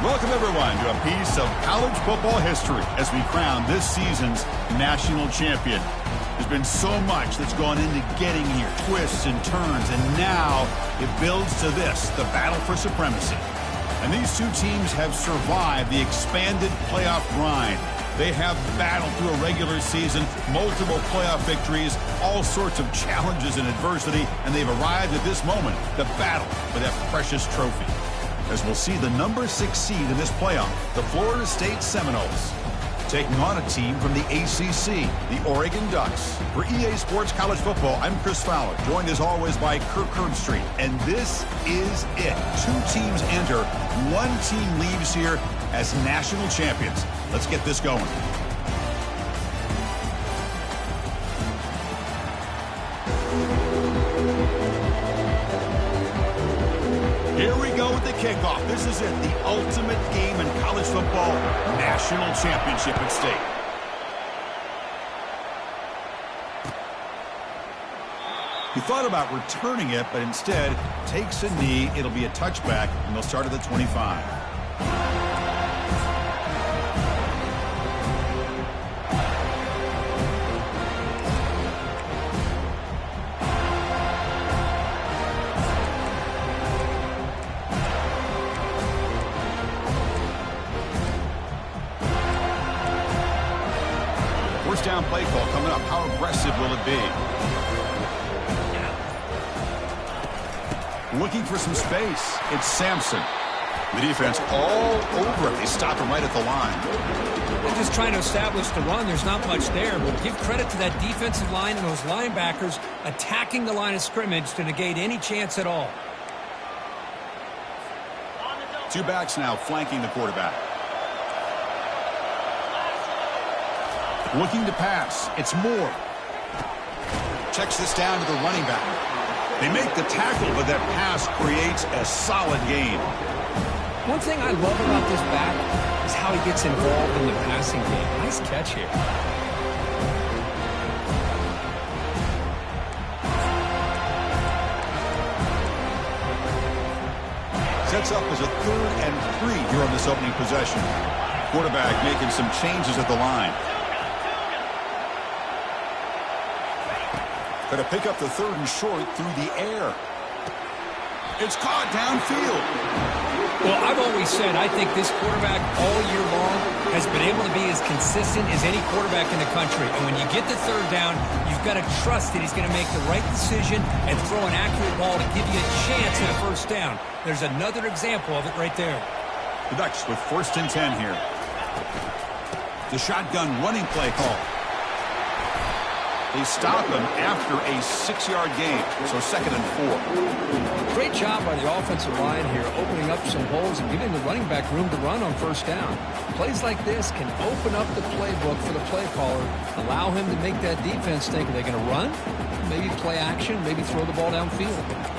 Welcome, everyone, to a piece of college football history as we crown this season's national champion. There's been so much that's gone into getting here, twists and turns, and now it builds to this, the battle for supremacy. And these two teams have survived the expanded playoff grind. They have battled through a regular season, multiple playoff victories, all sorts of challenges and adversity, and they've arrived at this moment, the battle for that precious trophy. As we'll see the number 6 seed in this playoff, the Florida State Seminoles, taking on a team from the ACC, the Oregon Ducks. For EA Sports College Football, I'm Chris Fowler, joined as always by Kirk Herbstreit. And this is it. 2 teams enter, 1 team leaves here as national champions. Let's get this going. Here we go with the kickoff. This is it, the ultimate game in college football, national championship at stake. He thought about returning it, but instead takes a knee. It'll be a touchback, and they'll start at the 25. First down play call coming up. How aggressive will it be? Looking for some space. It's Sampson. The defense all over it. They stop him right at the line. They're just trying to establish the run. There's not much there, but give credit to that defensive line and those linebackers attacking the line of scrimmage to negate any chance at all. 2 backs now flanking the quarterback. Looking to pass. It's Moore. Checks this down to the running back. They make the tackle, but that pass creates a solid gain. One thing I love about this back is how he gets involved in the passing game. Nice catch here. Sets up as a 3rd and 3 here on this opening possession. Quarterback making some changes at the line. Going to pick up the 3rd and short through the air. It's caught downfield. Well, I've always said I think this quarterback all year long has been able to be as consistent as any quarterback in the country. And when you get the 3rd down, you've got to trust that he's going to make the right decision and throw an accurate ball to give you a chance at a 1st down. There's another example of it right there. The Ducks with 1st and 10 here. The shotgun running play call. They stop him after a 6-yard gain, so 2nd and 4. Great job by the offensive line here, opening up some holes and giving the running back room to run on 1st down. Plays like this can open up the playbook for the play caller, allow him to make that defense think, are they going to run? Maybe play action, maybe throw the ball downfield.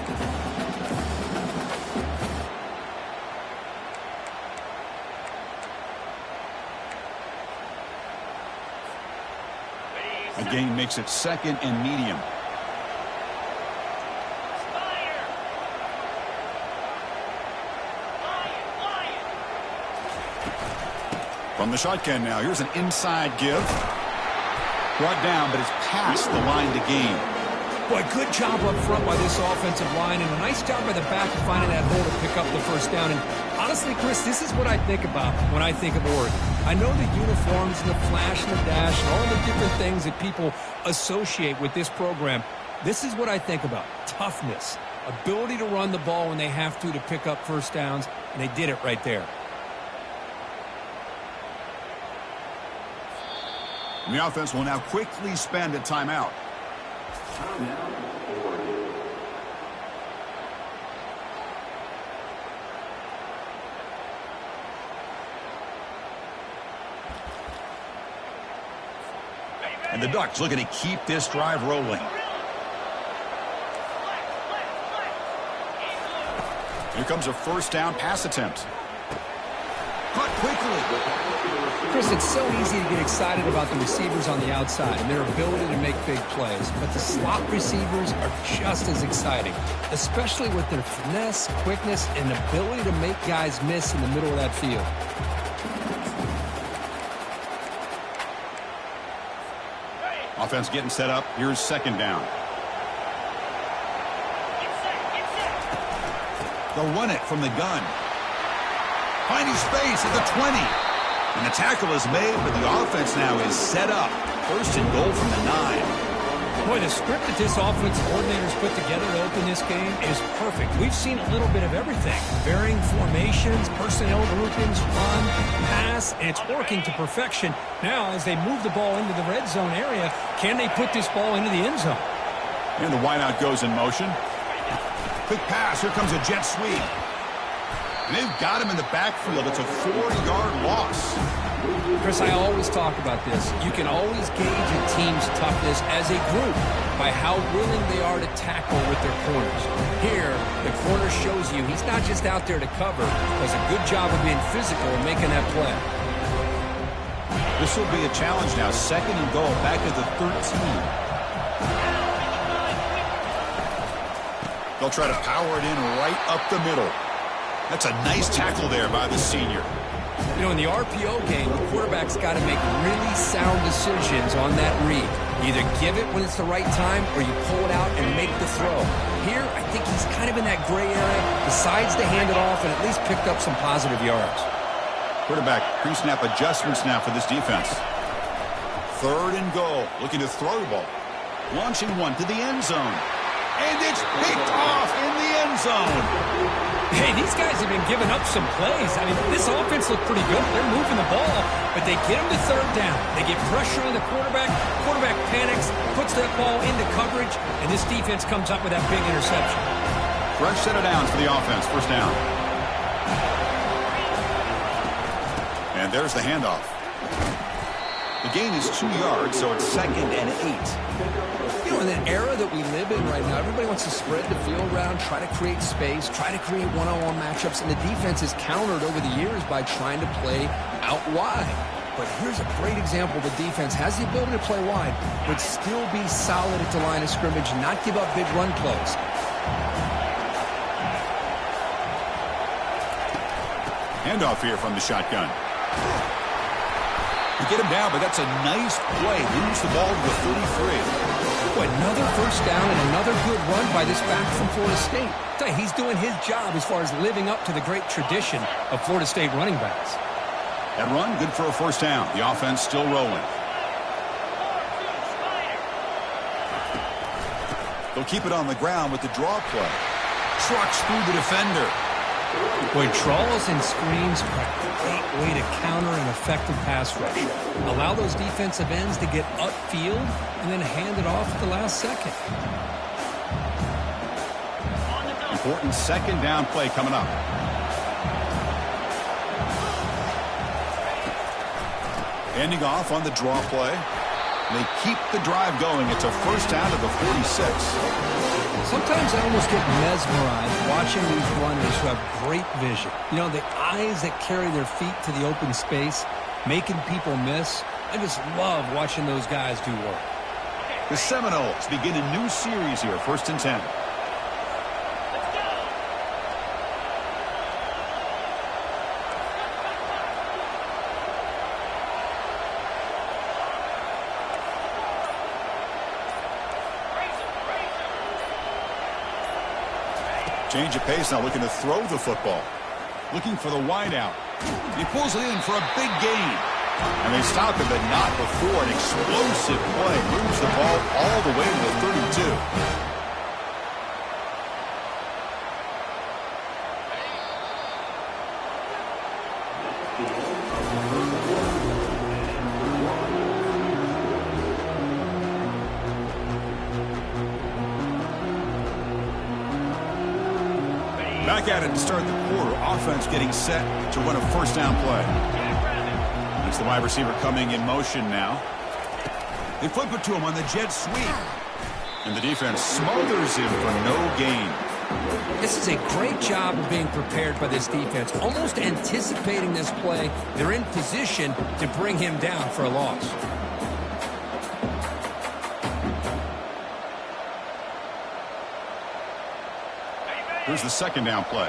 A gain makes it 2nd and medium. From the shotgun now, here's an inside give. Brought down, but it's past the line to gain. Boy, good job up front by this offensive line, and a nice job by the back of finding that hole to pick up the 1st down. And honestly, Chris, this is what I think about when I think of Oregon. I know the uniforms and the flash and the dash and all the different things that people associate with this program. This is what I think about. Toughness, ability to run the ball when they have to pick up 1st downs, and they did it right there. And the offense will now quickly spend a timeout. And the Ducks looking to keep this drive rolling. Here comes a 1st down pass attempt. Caught quickly. Chris, it's so easy to get excited about the receivers on the outside and their ability to make big plays, but the slot receivers are just as exciting, especially with their finesse, quickness, and ability to make guys miss in the middle of that field. Offense getting set up. Here's second down. They'll run it from the gun. Finding space at the 20. And the tackle is made, but the offense now is set up. First and goal from the 9. Boy, the script that this offensive coordinator's put together to open this game is perfect. We've seen a little bit of everything. Varying formations, personnel groupings, run, pass, and it's working to perfection. Now, as they move the ball into the red zone area, can they put this ball into the end zone? And the wideout goes in motion. Quick pass. Here comes a jet sweep. And they've got him in the backfield. It's a 40-yard loss. Chris, I always talk about this. You can always gauge a team's toughness as a group by how willing they are to tackle with their corners. Here, the corner shows you he's not just out there to cover, does a good job of being physical and making that play. This will be a challenge now. Second and goal, back at the 13. They'll try to power it in right up the middle. That's a nice tackle there by the senior. You know, in the RPO game, the quarterback's got to make really sound decisions on that read. You either give it when it's the right time or you pull it out and make the throw. Here, I think he's kind of in that gray area, decides to hand it off and at least picked up some positive yards. Quarterback pre-snap adjustments now for this defense. Third and goal, looking to throw the ball. Launching one to the end zone. And it's picked off in the end zone. Hey, these guys have been giving up some plays. I mean, this offense looked pretty good. They're moving the ball, but they get him to third down. They get pressure on the quarterback. Quarterback panics, puts that ball into coverage, and this defense comes up with that big interception. Fresh set of downs for the offense. First down. And there's the handoff. The gain is 2 yards, so it's second and 8. You know, in the era that we live in right now, everybody wants to spread the field around, try to create space, try to create one-on-one matchups, and the defense is countered over the years by trying to play out wide. But here's a great example. The defense has the ability to play wide, but still be solid at the line of scrimmage, not give up big run plays. Handoff here from the shotgun. You get him down, but that's a nice play. Moves the ball to the 33. Boy, another first down and another good run by this back from Florida State. I tell you, he's doing his job as far as living up to the great tradition of Florida State running backs. That run, good for a first down. The offense still rolling. They'll keep it on the ground with the draw play. Trucks through the defender. Boy, draws and screens are a great way to counter an effective pass rush. Allow those defensive ends to get upfield and then hand it off at the last second. Important second down play coming up. Handing off on the draw play. They keep the drive going. It's a first down to the 46. Sometimes I almost get mesmerized watching these runners who have great vision. You know, the eyes that carry their feet to the open space, making people miss. I just love watching those guys do work. The Seminoles begin a new series here, 1st and 10. Change of pace now, looking to throw the football. Looking for the wideout. He pulls it in for a big gain. And they stop him, but not before. An explosive play. Moves the ball all the way to the 32. Back at it to start the quarter. Offense getting set to run a first down play. It's the wide receiver coming in motion now. They flip it to him on the jet sweep. And the defense smothers him for no gain. This is a great job of being prepared by this defense, almost anticipating this play. They're in position to bring him down for a loss. Here's the second down play.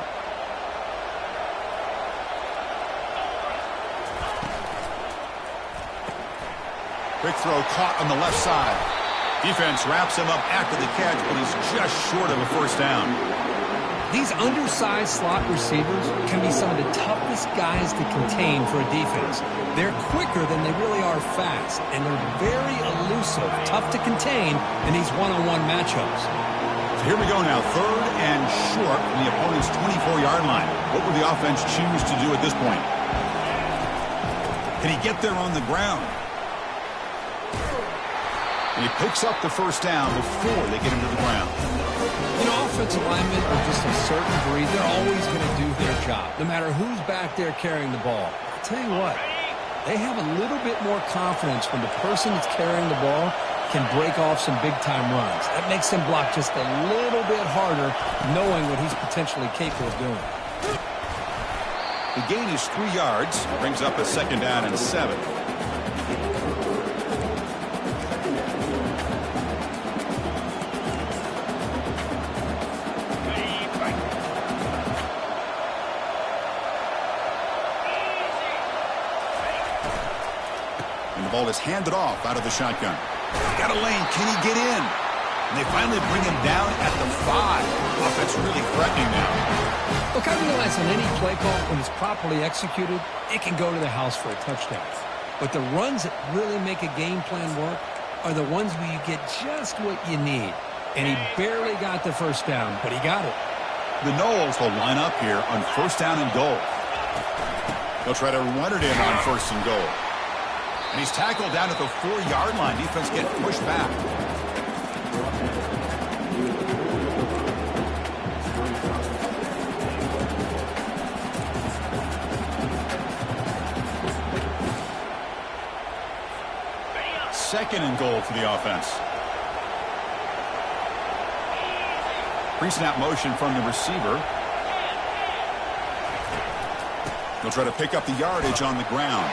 Quick throw caught on the left side. Defense wraps him up after the catch, but he's just short of a first down. These undersized slot receivers can be some of the toughest guys to contain for a defense. They're quicker than they really are fast, and they're very elusive, tough to contain in these one-on-one matchups. So here we go now, third and short from the opponent's 24-yard line. What would the offense choose to do at this point? Can he get there on the ground? And he picks up the first down before they get him to the ground. You know, offensive linemen are just a certain breed. They're always going to do their job, no matter who's back there carrying the ball. I'll tell you what, they have a little bit more confidence when the person that's carrying the ball can break off some big-time runs. That makes him block just a little bit harder, knowing what he's potentially capable of doing. The gain is 3 yards, brings up a second down and 7. And the ball is handed off out of the shotgun. Got a lane. Can he get in? And they finally bring him down at the 5. Offense really threatening now. Look, I realize on any play call, when it's properly executed, it can go to the house for a touchdown. But the runs that really make a game plan work are the ones where you get just what you need. And he barely got the first down, but he got it. The Noles will line up here on first down and goal. They'll try to run it in on first and goal. And he's tackled down at the 4-yard line. Defense get pushed back. Second and goal for the offense. Pre-snap motion from the receiver. They'll try to pick up the yardage on the ground.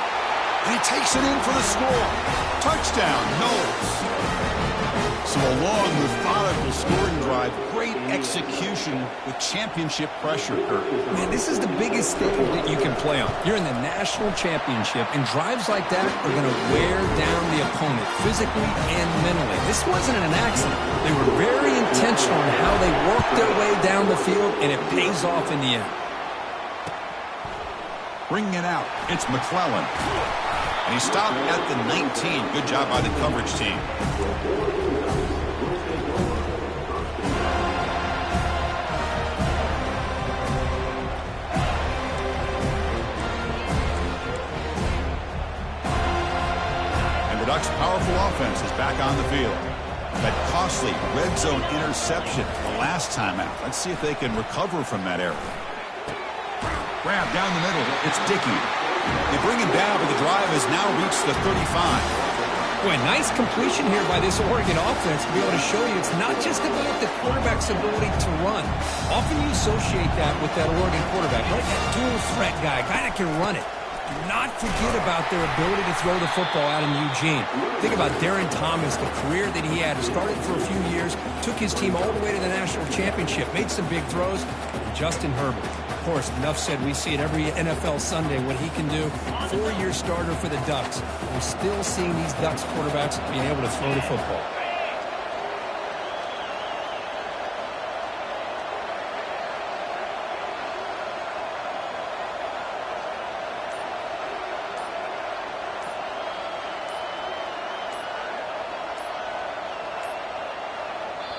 And he takes it in for the score. Touchdown, Noles. So a long, methodical scoring drive. Great execution with championship pressure, Kurt. Man, this is the biggest stage that you can play on. You're in the national championship, and drives like that are going to wear down the opponent physically and mentally. This wasn't an accident. They were very intentional in how they worked their way down the field, and it pays off in the end. Bringing it out, it's McClellan. And he stopped at the 19. Good job by the coverage team. And the Ducks' powerful offense is back on the field. That costly red zone interception the last time out. Let's see if they can recover from that error. Grab down the middle. It's Dickey. They bring him down, but the drive has now reached the 35. Boy, nice completion here by this Oregon offense to be able to show you it's not just about the quarterback's ability to run. Often you associate that with that Oregon quarterback, like that dual threat guy that can run it. Do not forget about their ability to throw the football out in Eugene. Think about Darren Thomas, the career that he had. Started for a few years, took his team all the way to the national championship, made some big throws. And Justin Herbert. Of course, enough said, we see it every NFL Sunday what he can do. 4-year starter for the Ducks. We're still seeing these Ducks quarterbacks being able to throw the football.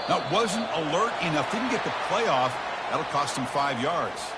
Now, wasn't alert enough. Didn't get the playoff. That'll cost him 5 yards.